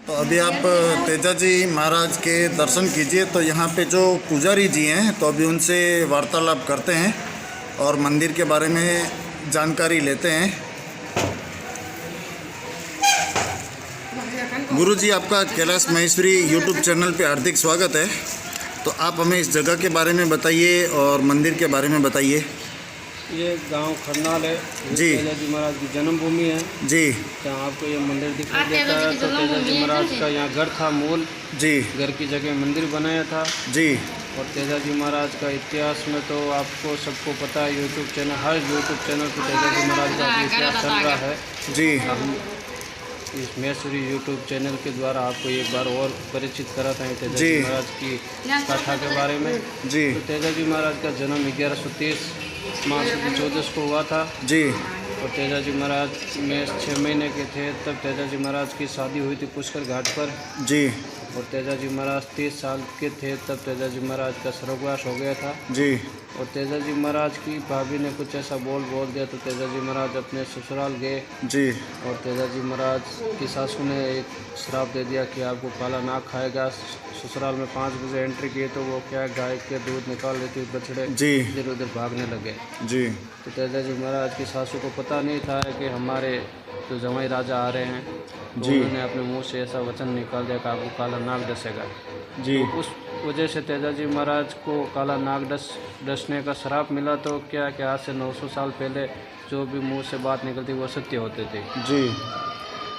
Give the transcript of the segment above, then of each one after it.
तो अभी आप तेजा जी महाराज के दर्शन कीजिए। तो यहाँ पे जो पुजारी जी हैं तो अभी उनसे वार्तालाप करते हैं और मंदिर के बारे में जानकारी लेते हैं। गुरु जी, आपका कैलाश महेश्वरी यूट्यूब चैनल पे हार्दिक स्वागत है। तो आप हमें इस जगह के बारे में बताइए और मंदिर के बारे में बताइए। ये गांव खरनाल है जी। तेजा जी महाराज की जन्मभूमि है जी। जहाँ आपको ये मंदिर दिखाई देता है। तो तेजा जी महाराज का यहाँ घर था मूल। जी। घर की जगह मंदिर बनाया था। जी। और तेजा जी महाराज का इतिहास में तो आपको सबको पता है, यूट्यूब चैनल हर यूट्यूब चैनल पर तेजा जी महाराज का इतिहास चल रहा है। जी। हम इस महेश्वरी यूट्यूब चैनल के द्वारा आपको एक बार और परिचित कराते हैं तेजा जी महाराज की कथा के बारे में। जी। तो तेजा जी महाराज का जन्म 1130 मार्च 14 को हुआ था। जी। और तेजा जी महाराज में 6 महीने के थे तब तेजा जी महाराज की शादी हुई थी पुष्कर घाट पर। जी। और तेजा जी महाराज 30 साल के थे तब तेजा जी महाराज का स्वर्गवास हो गया था। जी। और तेजा जी महाराज की भाभी ने कुछ ऐसा बोल दिया तो तेजा जी महाराज अपने ससुराल गए। जी। और तेजा जी महाराज की सासू ने एक श्राप दे दिया कि आपको काला नाग खाएगा। ससुराल में 5 बजे एंट्री की तो वो क्या गाय के दूध निकाल लेती बछड़े जी इधर उधर भागने लगे। जी। तो तेजा जी महाराज की सासू को पता नहीं था कि हमारे जो जवाई राजा आ रहे हैं। तो उन्होंने अपने मुंह से ऐसा वचन निकाल दिया कि आपको काला नाग डसेगा। जी। तो उस वजह से तेजा जी महाराज को काला नाग डसने का श्राप मिला। तो क्या कि आज से 900 साल पहले जो भी मुंह से बात निकलती वो सत्य होते थे। जी।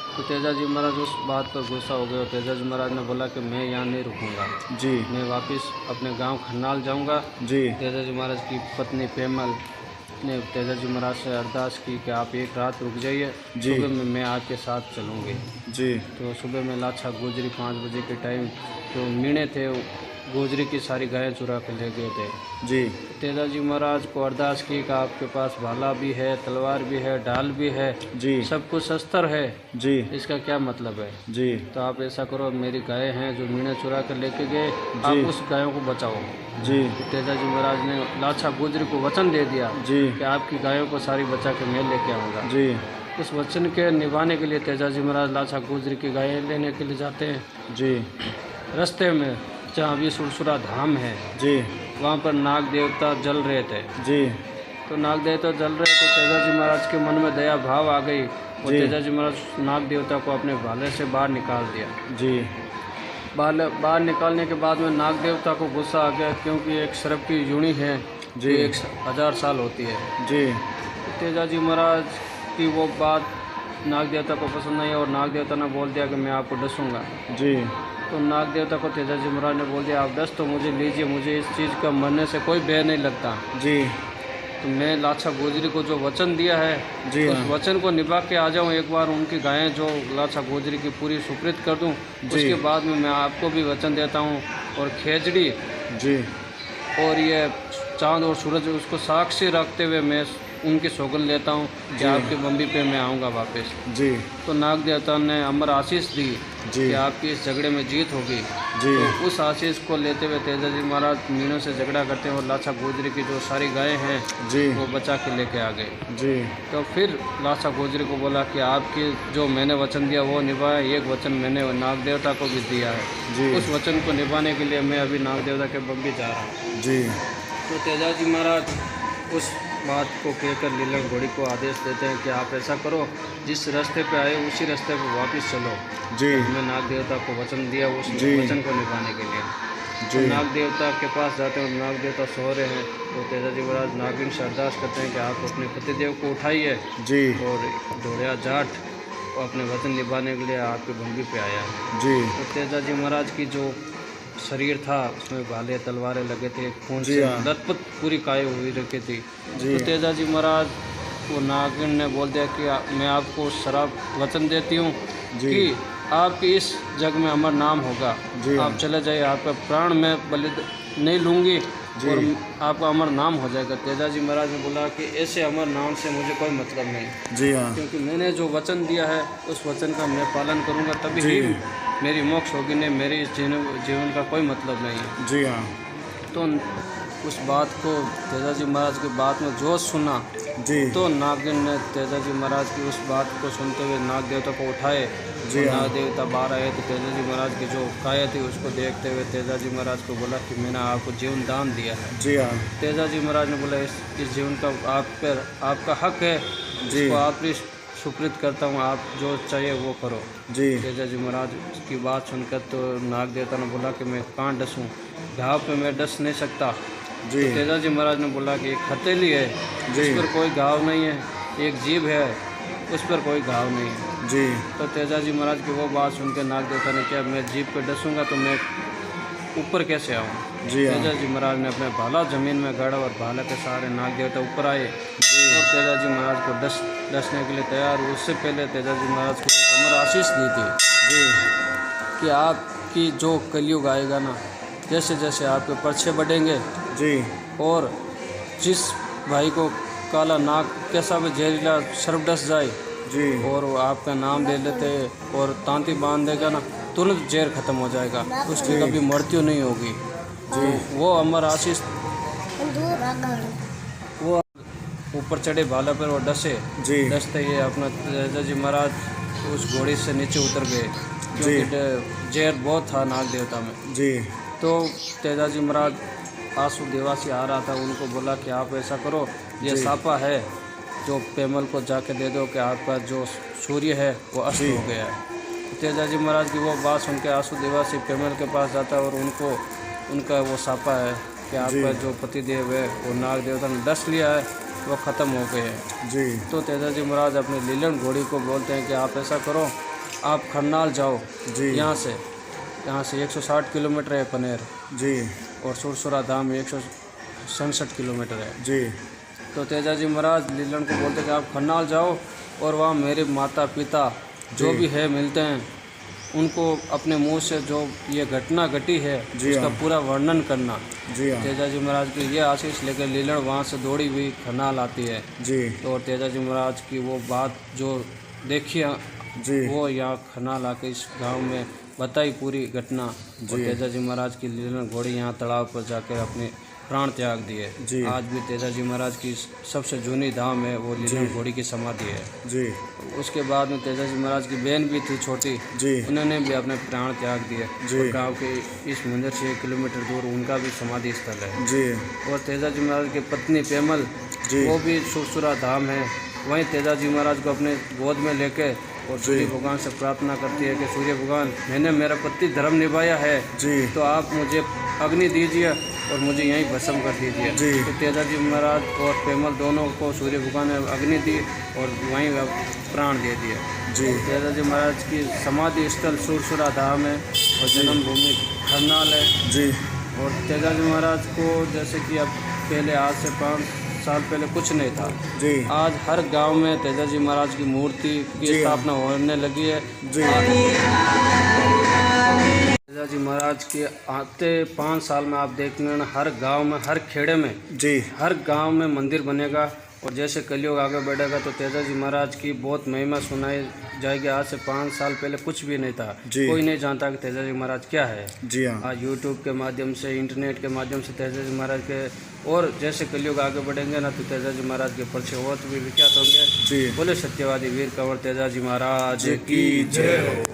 तो तेजा जी महाराज उस बात पर गुस्सा हो गए। तेजा जी महाराज ने बोला कि मैं यहाँ नहीं रुकूंगा। जी। मैं वापस अपने गांव खरनाल जाऊंगा। जी। तेजा जी महाराज की पत्नी पेमल ने तेजा जी महाराज से अरदास की कि आप एक रात रुक जाइए, सुबह में मैं आपके साथ चलूँगी। जी। तो सुबह में लाछा गोजरी 5 बजे के टाइम जो मीणे थे गोजरी की सारी गायें चुरा के ले गए थे। जी। तेजा जी महाराज को अरदास की कि आपके पास भाला भी है, तलवार भी है, ढाल भी है, जी सब कुछ शस्त्र है। जी। इसका क्या मतलब है? जी। तो आप ऐसा करो, मेरी गायें हैं जो मीणे चुरा कर लेके गए, आप उस गायों को बचाओ। जी। तो तेजा जी महाराज ने लाछा गोजरी को वचन दे दिया जी कि आपकी गायों को सारी बचा के मैं लेके आऊँगा। जी। उस वचन के निभाने के लिए तेजा जी महाराज लाछा गोजरी की गायें लेने के लिए जाते हैं। जी। रास्ते में जहाँ भी सुरसुरा धाम है, जी, वहाँ पर नाग देवता जल रहे थे। जी। तो नाग देवता जल रहे तो तेजा जी महाराज के मन में दया भाव आ गई और तेजा जी महाराज नाग देवता को अपने भाले से बाहर निकाल दिया। जी। बाहर निकालने के बाद में नाग देवता को गुस्सा आ गया, क्योंकि एक सर्प की यूनी है जो 1000 साल होती है। जी। तो तेजा जी महाराज की वो बात नाग देवता को पसंद नहीं और नाग देवता ने बोल दिया कि मैं आपको डसूंगा। जी। तो नाग देवता को तेजा जी महाराज ने बोल दिया आप डस तो मुझे लीजिए, मुझे इस चीज़ का मरने से कोई बैर नहीं लगता। जी। तो मैं लाछा गोजरी को जो वचन दिया है जी उस वचन को निभा के आ जाऊँ, एक बार उनकी गायें जो लाछा गोजरी की पूरी सुकृत कर दूँ, उसके बाद में मैं आपको भी वचन देता हूँ। और खेजड़ी जी और ये चांद और सूरज उसको साक्षी रखते हुए मैं उनकी सौगंध लेता हूँ कि आपके बम्बी पे मैं आऊँगा वापस। जी। तो नाग देवता ने अमर आशीष दी कि आपकी इस झगड़े में जीत होगी। जी। तो उस आशीष को लेते हुए तेजा जी महाराज मीनों से झगड़ा करते हैं और लाछा गोजरी की जो सारी गायें हैं जी वो बचा के लेके आ गए। जी। तो फिर लाछा गोजरी को बोला कि आपकी जो मैंने वचन दिया वो निभाया, एक वचन मैंने नाग देवता को भी दिया है। जी। उस वचन को निभाने के लिए मैं अभी नाग देवता के बम्बी जा रहा हूँ। जी। तो तेजा जी महाराज उस बात को कहकर लीलड़ घोड़ी को आदेश देते हैं कि आप ऐसा करो, जिस रास्ते पे आए उसी रास्ते पे वापस चलो। जी। मैं नाग देवता को वचन दिया उस वचन को निभाने के लिए। जी। तो नाग देवता के पास जाते हैं और नाग देवता सो रहे हैं। तो तेजा जी महाराज नागिन से अरदास करते हैं कि आप अपने पतिदेव को उठाइए जी और ढोड़िया जाट और अपने वचन निभाने के लिए आपके भंगी पे आया है। जी। तो तेजा जी महाराज की जो शरीर था उसमें भाले तलवारें लगे थे, खून जी से हाँ। लथपथ पूरी काय हुई रखी थी। जी। तो तेजा जी महाराज वो नागिन ने बोल दिया कि मैं आपको शराब वचन देती हूँ कि आपकी इस जग में अमर नाम होगा। आप चले जाइए, आपका प्राण मैं बलि नहीं लूँगी और आपका अमर नाम हो जाएगा। तेजा जी महाराज ने बोला कि ऐसे अमर नाम से मुझे कोई मतलब नहीं। जी हाँ। क्योंकि मैंने जो वचन दिया है उस वचन का मैं पालन करूँगा, तभी ही मेरी मोक्ष होगी, नहीं मेरी इस जीवन का कोई मतलब नहीं है। जी हाँ। तो उस बात को तेजा जी महाराज की बात में जोश सुना जी तो नागिन ने तेजा जी महाराज की उस बात को सुनते हुए नाग देवता को उठाए। जी हाँ। नाग देवता बाहर आए तो तेजा जी महाराज की जो काया थी उसको देखते हुए तेजा जी महाराज को बोला कि मैंने आपको जीवन दान दिया है। जी हाँ। तेजा जी महाराज ने बोला इस जीवन का आप पर आपका हक है, जी इसको आप ही सुकृत करता हूँ, आप जो चाहिए वो करो। जी तेजा जी महाराज की बात सुनकर तो नाग देवता ने बोला कि मैं कहाँ डसूँ, घाव पे मैं डस नहीं सकता। जी तो तेजा जी महाराज ने बोला कि एक हथेली है जी उस पर कोई घाव नहीं है, एक जीभ है उस पर कोई घाव नहीं है। जी तो तेजा जी महाराज की वो बात सुन के नाग देवता ने क्या मैं जीभ पे डसूंगा तो मैं ऊपर कैसे आऊँ। जी हाँ। तेजा जी महाराज ने अपने भाला जमीन में गाड़ा और भाला के सहारे नाग देवता ऊपर आए और तेजा जी महाराज को डसने के लिए तैयार। उससे पहले तेजा जी महाराज को एक अमर आशीष दी थी जी कि आपकी जो कलयुग आएगा ना, जैसे जैसे आपके पर्चे बढ़ेंगे जी और जिस भाई को काला नाग कैसा भी जहरीला सर्प डस जाए जी और वो आपका नाम ले लेते और तांती बांध देगा ना, तुरंत जहर खत्म हो जाएगा, उसकी कभी मृत्यु नहीं होगी। जी वो अमर आशीष वो ऊपर चढ़े भाला पर और जी डसते ही अपना तेजा जी महाराज उस घोड़ी से नीचे उतर गए क्योंकि जहर बहुत था नाग देवता में। जी तो तेजा जी महाराज आंसू देवासी आ रहा था, उनको बोला कि आप ऐसा करो, ये जी। सापा है जो पेमल को जाके दे दो कि आपका जो सूर्य है वो अस्त जी। हो गया है। तेजा जी महाराज की वो बात सुन के आंसू देवासी पेमल के पास जाता है और उनका वो सापा है कि आपका जो पतिदेव है वो नाग देवता ने डस लिया है, वो ख़त्म हो गए हैं। जी तो तेजा जी महाराज अपने लीलन घोड़ी को बोलते हैं कि आप ऐसा करो, आप खन्नाल जाओ जी यहाँ से 160 किलोमीटर है पनेर जी और सुरसुरा धाम 167 किलोमीटर है। जी तो तेजा जी महाराज लीलन को बोलते कि आप खन्नाल जाओ और वहाँ मेरे माता पिता जो जी। भी है मिलते हैं, उनको अपने मुंह से जो ये घटना घटी है जी उसका हाँ। पूरा वर्णन करना। जी हाँ। तेजा जी महाराज की ये आशीष लेकर लीलन वहाँ से दौड़ी हुई खन्नाल आती है। जी तो और तेजा जी महाराज की वो बात जो देखी जी वो यहाँ खन्नाल आके इस गांव में बताई पूरी घटना। और तेजा जी महाराज की लीलन घोड़ी यहाँ तालाब पर जाकर अपने प्राण त्याग दिए। जी। आज भी तेजा जी महाराज की सबसे जूनी धाम है वो लीलन घोड़ी की समाधि है। जी उसके बाद में तेजा जी महाराज की बहन भी थी छोटी, जी उन्होंने भी अपने प्राण त्याग दिए। जी। और गांव के इस मंदिर से 1 किलोमीटर दूर उनका भी समाधि स्थल है। जी और तेजा जी महाराज की पत्नी पेमल जी। वो भी सुरसुरा धाम है, वहीं तेजा जी महाराज को अपने गोद में लेके और सूर्य भगवान से प्रार्थना करती है कि सूर्य भगवान मैंने मेरा पति धर्म निभाया है, जी तो आप मुझे अग्नि दीजिए और मुझे यहीं भस्म कर दीजिए। जी। तो तेजा जी महाराज और पेमल दोनों को सूर्य भगवान ने अग्नि दी और वहीं प्राण दे दिए। जी तेजा जी महाराज की समाधि स्थल सुरसुरा धाम है और जन्मभूमि खन्नाल है। जी और तेजा जी महाराज को जैसे कि अब पहले आज से 5 साल पहले कुछ नहीं था, जी आज हर गांव में तेजा जी महाराज की मूर्ति की जी। स्थापना होने लगी है। जी तेजा जी महाराज के आते 5 साल में आप देख लेना हर गांव में हर खेड़े में जी हर गांव में मंदिर बनेगा। और जैसे कलयुग आगे बढ़ेगा तो तेजा जी महाराज की बहुत महिमा सुनाई जाएगी। आज से 5 साल पहले कुछ भी नहीं था, जी। कोई नहीं जानता कि तेजा जी महाराज क्या है। जी हाँ। आज यूट्यूब के माध्यम से इंटरनेट के माध्यम से तेजा जी महाराज के और जैसे कलयुग आगे बढ़ेंगे ना तो तेजा जी महाराज के परिचय और भी विख्यात होंगे। जी बोले सत्यवादी वीर कंवर तेजा जी महाराज की जय हो।